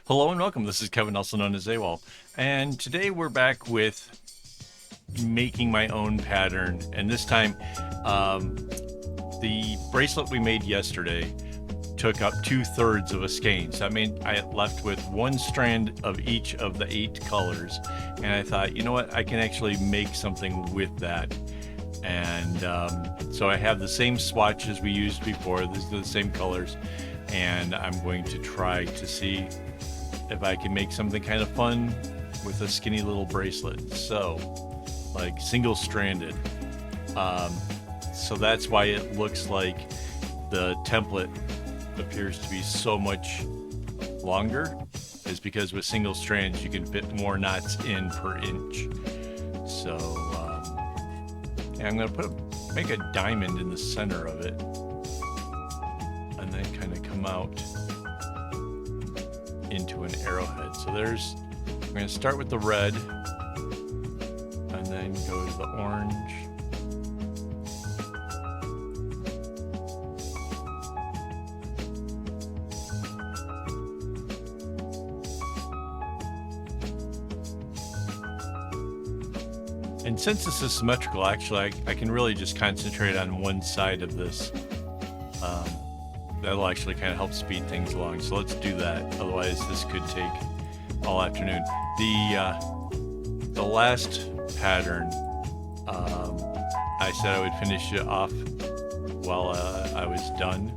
Hello and welcome. This is Kevin, also known as AWOL. And today we're back with making my own pattern. And this time, the bracelet we made yesterday took up 2/3 of a skein. So I mean, I left with one strand of each of the 8 colors. And I thought, you know what, I can actually make something with that. And so I have the same swatches we used before. These are the same colors. And I'm going to try to see if I can make something kind of fun with a skinny little bracelet. So, like single-stranded. So that's why it looks like the template appears to be so much longer, is because with single strands you can fit more knots in per inch. So, yeah, I'm gonna make a diamond in the center of it, and then kind of come out into an arrowhead. So I'm going to start with the red and then go to the orange. And since this is symmetrical, actually, I can really just concentrate on one side of this. That'll actually kind of help speed things along. So let's do that. Otherwise, this could take all afternoon. The last pattern, I said I would finish it off while I was done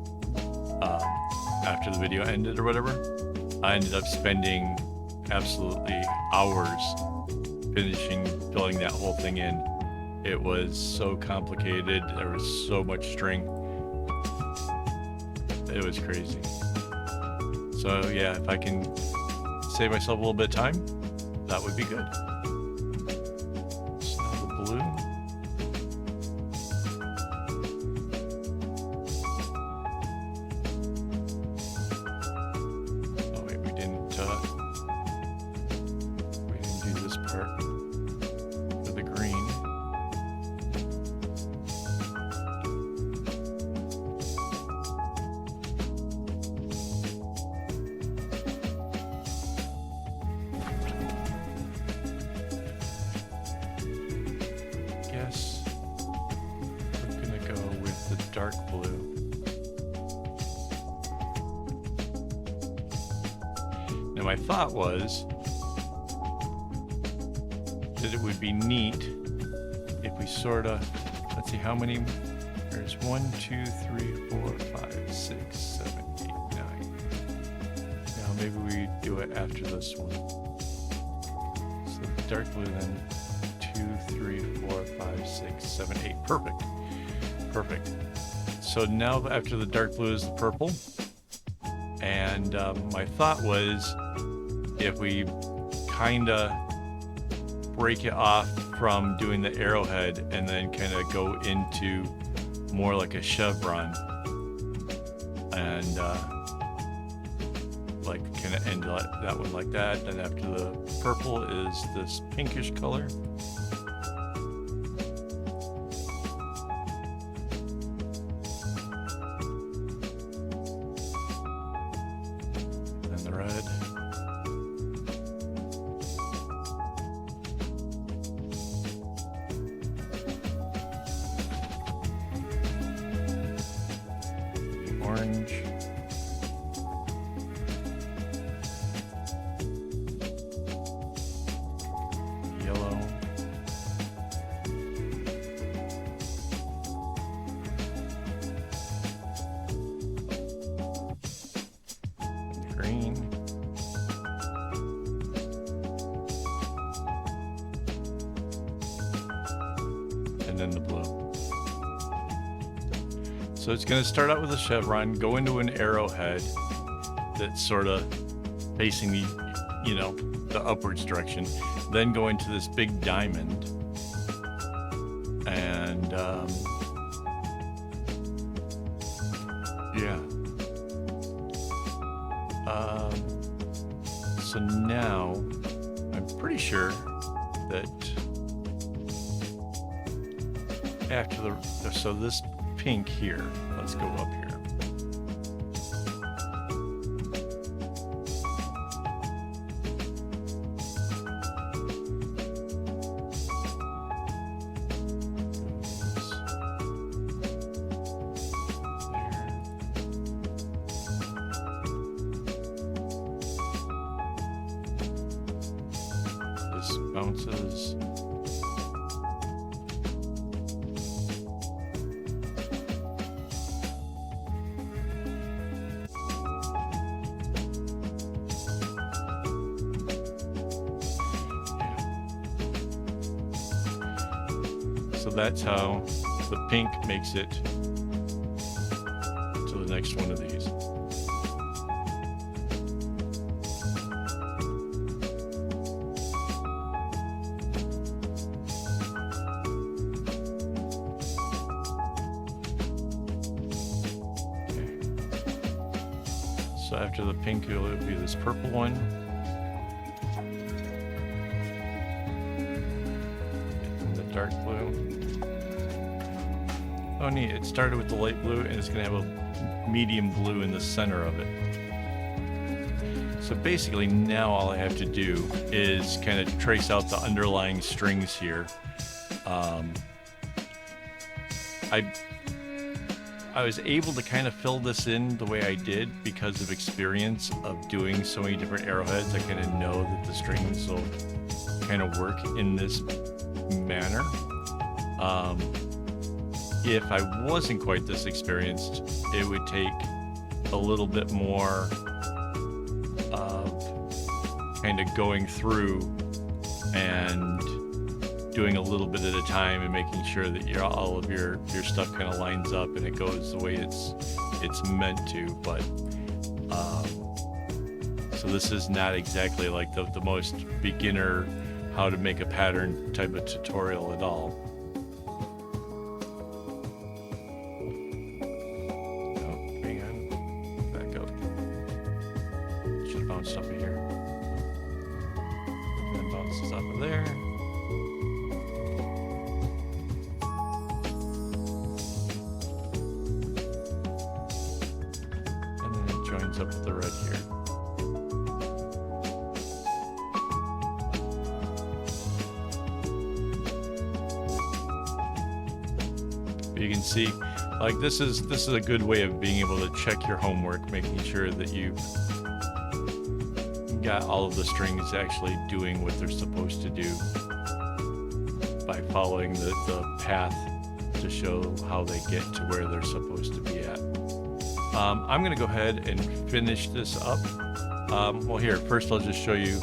after the video ended or whatever. I ended up spending absolutely hours filling that whole thing in. It was so complicated. There was so much string. It was crazy. So yeah, if I can save myself a little bit of time, that would be good. So the blue. Oh wait, we didn't do this part for the green. Guess we're gonna go with the dark blue. Now my thought was that it would be neat if we let's see how many, there's 1, 2, 3, 4, 5, 6, 7, 8, 9. Now maybe we do it after this one. So the dark blue then 2, 3, 4, 5, 6, 7, 8. Perfect. Perfect. So now after the dark blue is the purple. And my thought was if we kind of break it off from doing the arrowhead and then kind of go into more like a chevron and like kind of end that one like that. And after the purple is this pinkish color. And the red. Orange. Yellow. Green. And then the blue. So it's going to start out with a chevron, go into an arrowhead that's sort of facing the upwards direction, then go into this big diamond, and yeah. So now I'm pretty sure that after so this pink here, let's go up here. bounces. So that's how the pink makes it to the next one of these. Okay. So after the pink, it will be this purple one. And the dark blue. Oh neat, it started with the light blue and it's going to have a medium blue in the center of it. So basically now all I have to do is kind of trace out the underlying strings here. I was able to kind of fill this in the way I did because of experience of doing so many different arrowheads. I kind of know that the strings will kind of work in this manner. If I wasn't quite this experienced, it would take a little bit more of kind of going through and doing a little bit at a time and making sure that all of your stuff kind of lines up and it goes the way it's meant to. But so this is not exactly like the most beginner how to make a pattern type of tutorial at all. Up here, and then bounces off of there. And then it joins up with the red here. But you can see, like this is a good way of being able to check your homework, making sure that you've got all of the strings actually doing what they're supposed to do by following the path to show how they get to where they're supposed to be at. I'm going to go ahead and finish this up. Well, here, first I'll just show you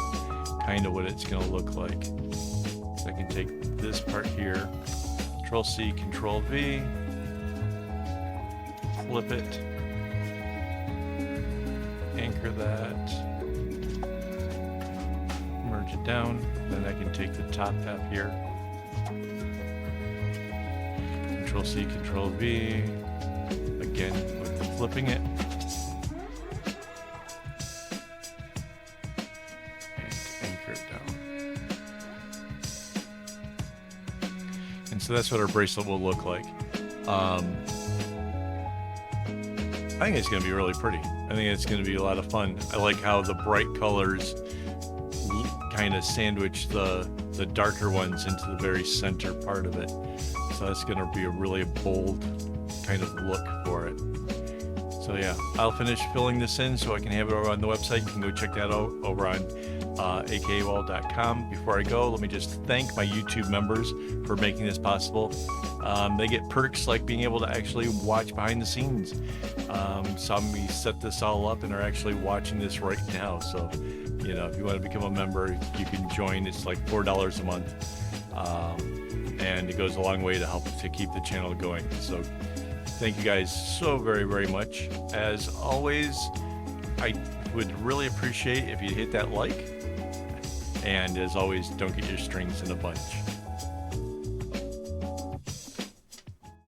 kind of what it's going to look like. So I can take this part here, Control-C, Control-V, flip it, anchor that, merge it down, then I can take the top half here, Control-C, Control-V, again with the flipping it, and anchor it down. And so that's what our bracelet will look like. I think it's going to be really pretty. I think it's going to be a lot of fun. I like how the bright colors kind of sandwich the darker ones into the very center part of it. So that's going to be a really bold kind of look for it. So yeah, I'll finish filling this in so I can have it over on the website. You can go check that out over on akaawol.com. Before I go, let me just thank my YouTube members for making this possible. They get perks like being able to actually watch behind the scenes. Some of me set this all up and are actually watching this right now. So, you know, if you want to become a member, you can join. It's like $4 a month. And it goes a long way to help to keep the channel going. So thank you guys so very, very much. As always, I would really appreciate if you hit that like. And as always, don't get your strings in a bunch.